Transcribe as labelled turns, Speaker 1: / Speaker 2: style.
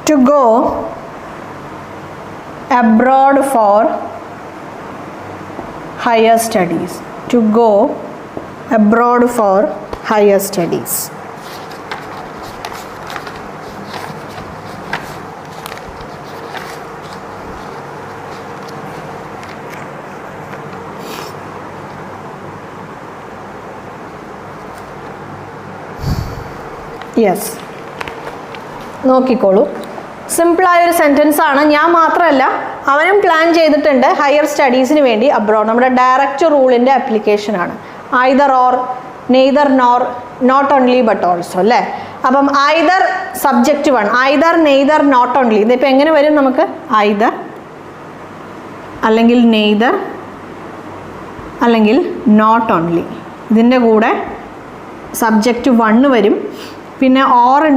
Speaker 1: to go abroad for higher studies. To go abroad for higher studies. Yes, നോക്കിക്കോളൂ. സിമ്പിളായൊരു sentence ആണ്. ഞാൻ മാത്രമല്ല, അവനും പ്ലാൻ ചെയ്തിട്ടുണ്ട് ഹയർ സ്റ്റഡീസിന് വേണ്ടി അബ്രോഡ്. നമ്മുടെ ഡയറക്റ്റ് റൂളിൻ്റെ ആപ്ലിക്കേഷനാണ്. Either or, neither nor, not only but also അല്ലേ. അപ്പം either subject 1, either neither not only. ഇതിപ്പോൾ എങ്ങനെ വരും നമുക്ക്? ഐദർ അല്ലെങ്കിൽ നെയ്തർ അല്ലെങ്കിൽ നോട്ട് ഓൺലി. ഇതിൻ്റെ കൂടെ സബ്ജക്റ്റ് 1 വരും, പിന്നെ ഓർ